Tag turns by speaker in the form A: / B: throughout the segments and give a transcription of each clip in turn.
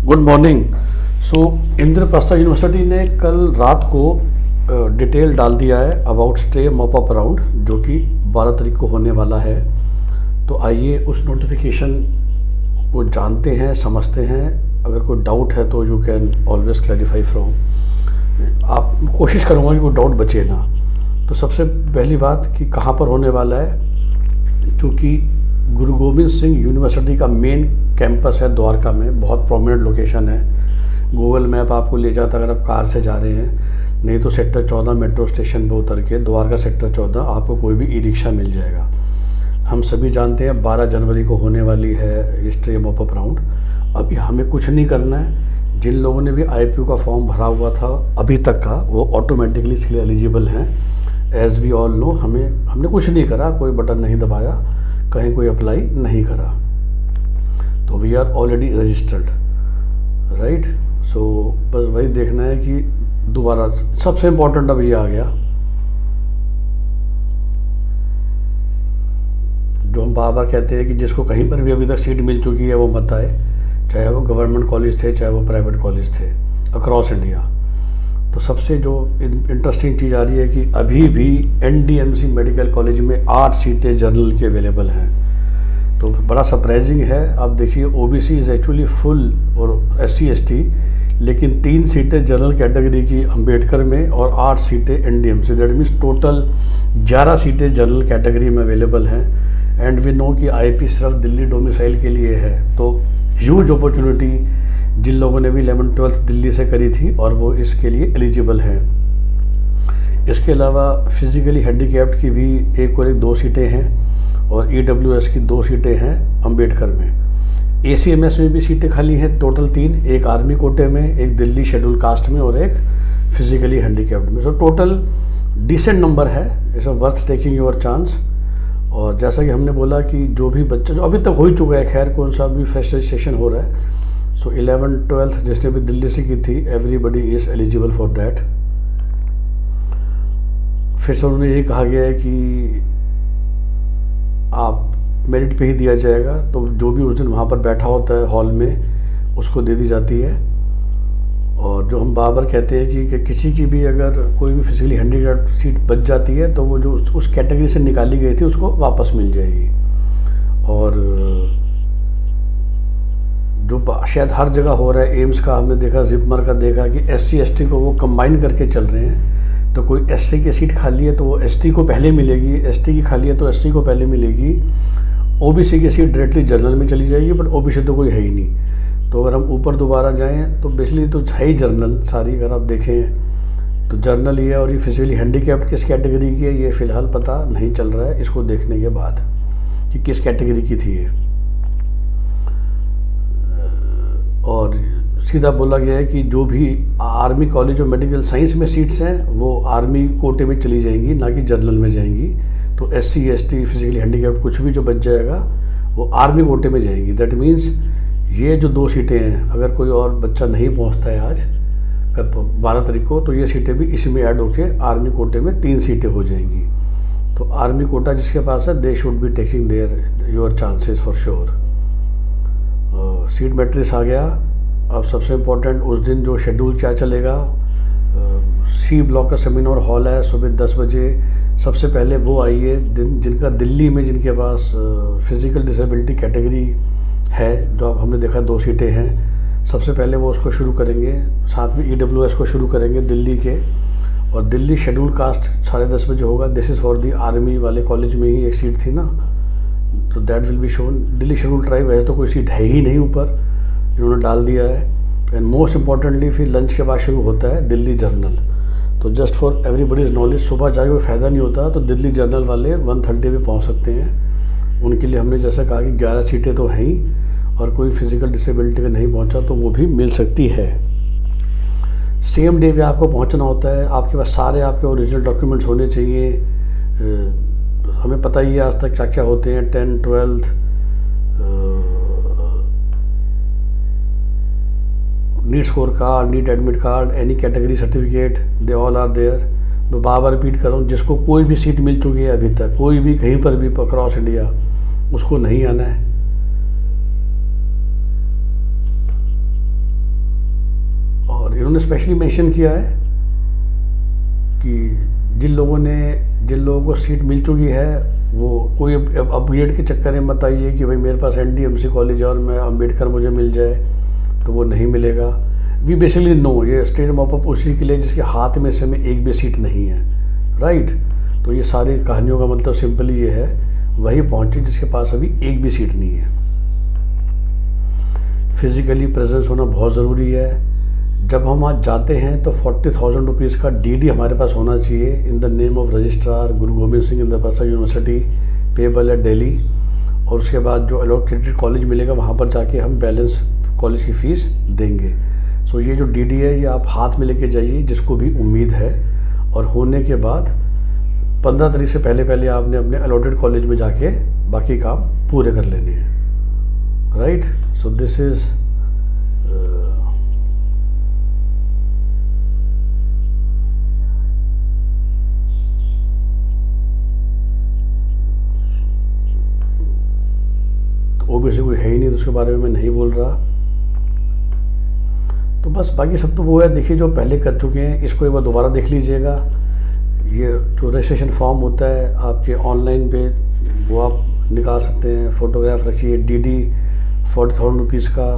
A: Good morning. So Indraprastha university ने कल रात को डिटेल डाल दिया है about stray mop up round, जो कि 12 तारीख को होने वाला है। तो आइए उस नोटिफिकेशन को जानते हैं, समझते हैं। अगर कोई डाउट है तो you can always clarify from. आप कोशिश करूँगा कि कोई डाउट बचे ना। तो सबसे पहली बात कि कहाँ पर होने वाला है, चूँकि गुरु गोविंद सिंह यूनिवर्सिटी का मेन कैंपस है द्वारका में, बहुत प्रोमिनेंट लोकेशन है। गूगल मैप आपको ले जाता अगर आप कार से जा रहे हैं, नहीं तो सेक्टर 14 मेट्रो स्टेशन पर उतर के द्वारका सेक्टर 14 आपको कोई भी ई रिक्शा मिल जाएगा। हम सभी जानते हैं 12 जनवरी को होने वाली है स्टे मॉप अप राउंड। अभी हमें कुछ नहीं करना है। जिन लोगों ने भी IPO का फॉर्म भरा हुआ था अभी तक का, वो ऑटोमेटिकली इसके लिए एलिजिबल हैं। एज वी ऑल नो, हमने कुछ नहीं करा, कोई बटन नहीं दबाया, कहीं कोई अप्लाई नहीं करा, तो we are already registered, right. So बस वही देखना है कि दोबारा सबसे इम्पोर्टेंट अब ये आ गया जो हम बार बार कहते हैं कि जिसको कहीं पर भी अभी तक सीट मिल चुकी है वो मत आए, चाहे वो गवर्नमेंट कॉलेज थे चाहे वो प्राइवेट कॉलेज थे अक्रॉस इंडिया। तो सबसे जो इंटरेस्टिंग चीज़ आ रही है कि अभी भी NDMC मेडिकल कॉलेज में 8 सीटें जनरल की अवेलेबल हैं। तो बड़ा सरप्राइजिंग है। अब देखिए OBC इज़ एक्चुअली फुल और SC ST, लेकिन 3 सीटें जनरल कैटेगरी की अम्बेडकर में और 8 सीटें NDMC, दैट मीन्स टोटल 11 सीटें जनरल कैटेगरी में अवेलेबल हैं। एंड वी नो कि IP सिर्फ दिल्ली डोमिसाइल के लिए है, तो ह्यूज अपॉर्चुनिटी जिन लोगों ने भी 11th-12th दिल्ली से करी थी और वो इसके लिए एलिजिबल हैं। इसके अलावा फिज़िकली हैंडीकैप्ड की भी एक और 2 सीटें हैं और EWS की 2 सीटें हैं अम्बेडकर में। ACMS में भी सीटें खाली हैं, टोटल 3, एक आर्मी कोटे में, एक दिल्ली शेड्यूल कास्ट में और एक फिज़िकली हैंडीकैप्ड में। सो टोटल डिसेंट नंबर है, it's worth taking your chance. और जैसा कि हमने बोला कि जो भी बच्चा जो अभी तक हो ही चुका है, खैर कौन सा भी फ्रेश रजिस्ट्रेशन हो रहा है, सो 11th-12th जिसने भी दिल्ली से की थी, everybody is eligible for that. फिर से उन्होंने ये कहा गया है कि आप मेरिट पे ही दिया जाएगा, तो जो भी उस दिन वहाँ पर बैठा होता है हॉल में उसको दे दी जाती है। और जो हम बार बार कहते हैं कि किसी की भी अगर कोई भी फिजिकली हैंडीकैप्ड सीट बच जाती है तो वो जो उस कैटेगरी से निकाली गई थी उसको वापस मिल जाएगी। और जो शायद हर जगह हो रहा है, एम्स का हमने देखा, जिपमर का देखा कि SC ST को वो कंबाइन करके चल रहे हैं। तो कोई SC की सीट खाली है तो वो ST को पहले मिलेगी, ST की खाली है तो ST को पहले मिलेगी, OBC की सीट डायरेक्टली जनरल में चली जाएगी, बट OBC तो कोई है ही नहीं। तो अगर हम ऊपर दोबारा जाएं तो बेसिकली तो है ही जनरल सारी। अगर आप देखें तो जनरल ये है, और ये फिजिकली हैंडीकैप्ड किस कैटेगरी की है ये फ़िलहाल पता नहीं चल रहा है, इसको देखने के बाद कि किस कैटेगरी की थी ये। और सीधा बोला गया है कि जो भी आर्मी कॉलेज और मेडिकल साइंस में सीट्स हैं वो आर्मी कोटे में चली जाएंगी, ना कि जनरल में जाएंगी। तो SC ST फिजिकली हैंडीकैप्ड कुछ भी जो बच जाएगा वो आर्मी कोटे में जाएंगी। दैट मीन्स ये जो 2 सीटें हैं, अगर कोई और बच्चा नहीं पहुंचता है आज 12 तारीख को, तो ये सीटें भी इसमें ऐड होके आर्मी कोटे में 3 सीटें हो जाएंगी। तो आर्मी कोटा जिसके पास है, they should be taking their your chances for sure. Seat matrix आ गया। अब सबसे इम्पोर्टेंट उस दिन जो शेड्यूल क्या चलेगा, C ब्लॉक का सेमिनार हॉल है सुबह 10 बजे। सबसे पहले वो आइए जिनका दिल्ली में, जिनके पास फिज़िकल डिसेबिलिटी कैटेगरी है, जो अब हमने देखा 2 सीटें हैं, सबसे पहले वो उसको शुरू करेंगे। साथ में EWS को शुरू करेंगे दिल्ली के, और दिल्ली शेड्यूल कास्ट 10:30 बजे होगा। This is for the army वाले कॉलेज में ही एक सीट थी ना, तो that will be shown. Delhi schedule tribe वैसे तो कोई सीट है ही नहीं, ऊपर इन्होंने डाल दिया है। एंड मोस्ट इंपॉर्टेंटली फिर लंच के बाद शुरू होता है दिल्ली जर्नल। तो जस्ट फॉर एवरीबडीज़ नॉलेज, सुबह जाके कोई फ़ायदा नहीं होता, तो दिल्ली जर्नल वाले 1:30 पे पहुँच सकते हैं। उनके लिए हमने जैसा कहा कि 11 सीटें तो हैं ही, और कोई फिज़िकल डिसेबिलिटी का नहीं पहुंचा तो वो भी मिल सकती है। सेम डे पे आपको पहुंचना होता है, आपके पास सारे आपके ओरिजिनल डॉक्यूमेंट्स होने चाहिए। हमें पता ही है आज तक क्या क्या होते हैं, 10th 12th NEET score card, NEET admit card, any category certificate, they all are there. मैं बार बार रिपीट कर रहा हूँ, जिसको कोई भी सीट मिल चुकी है अभी तक, कोई भी कहीं पर भी अक्रॉस इंडिया, उसको नहीं आना है। उन्होंने स्पेशली मेंशन किया है कि जिन लोगों को सीट मिल चुकी है वो कोई अपग्रेड के चक्कर में मत आइए कि भाई मेरे पास NDMC कॉलेज है और मैं अम्बेडकर मुझे मिल जाए, तो वो नहीं मिलेगा। वी बेसिकली नो, ये स्टेट मॉपअप उसी के लिए जिसके हाथ में से में एक भी सीट नहीं है, राइट। तो ये सारी कहानियों का मतलब सिंपली ये है, वही पहुँचे जिसके पास अभी एक भी सीट नहीं है। फिज़िकली प्रेजेंस होना बहुत ज़रूरी है। जब हम वहाँ जाते हैं तो 40,000 रुपीज़ का DD हमारे पास होना चाहिए in the name of registrar Guru Gobind Singh Indraprastha university, payable at Delhi. और उसके बाद जो एलोकेटेड कॉलेज मिलेगा वहाँ पर जाके हम बैलेंस कॉलेज की फ़ीस देंगे। सो ये जो DD है ये आप हाथ में लेके जाइए जिसको भी उम्मीद है, और होने के बाद 15 तारीख से पहले आपने अपने अलॉटेड कॉलेज में जाके बाकी काम पूरे कर लेने हैं, right. So this is OBC कोई है ही नहीं तो उसके बारे में मैं नहीं बोल रहा। तो बस बाकी सब तो वो है, देखिए जो पहले कर चुके हैं इसको एक बार दोबारा देख लीजिएगा। ये जो रजिस्ट्रेशन फॉर्म होता है आपके ऑनलाइन पे वो आप निकाल सकते हैं, फ़ोटोग्राफ रखिए। DD 40,000 रुपीज़ का।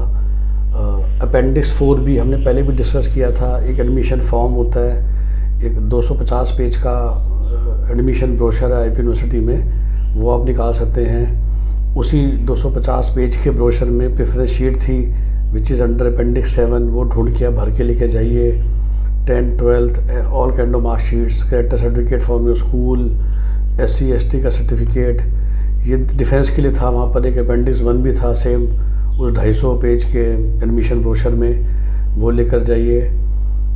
A: अपेंडिक्स 4 भी हमने पहले भी डिस्कस किया था, एक एडमिशन फॉर्म होता है, एक 250 पेज का एडमिशन ब्रोशर है IP यूनिवर्सिटी में, वो आप निकाल सकते हैं। उसी 250 पेज के ब्रोशर में प्रेफरेंस शीट थी विच इज़ अंडर अपेंडिक्स 7, वो ढूंढ के भर के लेके जाइए। 10th 12th all kind of marksheets, character certificate from your school, SC ST का सर्टिफिकेट, ये डिफेंस के लिए था। वहाँ पर एक अपेंडिक्स 1 भी था सेम उस 250 पेज के एडमिशन ब्रोशर में, वो लेकर जाइए।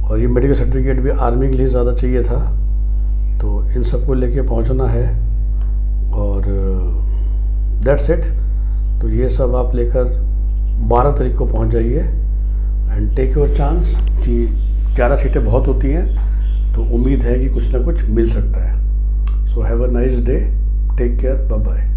A: और ये मेडिकल सर्टिफिकेट भी आर्मी के लिए ज़्यादा चाहिए था, तो इन सबको लेके पहुँचना है। और दैट्स इट। तो ये सब आप लेकर 12 तारीख को पहुंच जाइए एंड टेक योर चांस कि 11 सीटें बहुत होती हैं, तो उम्मीद है कि कुछ ना कुछ मिल सकता है। So have a nice day, take care, bye bye.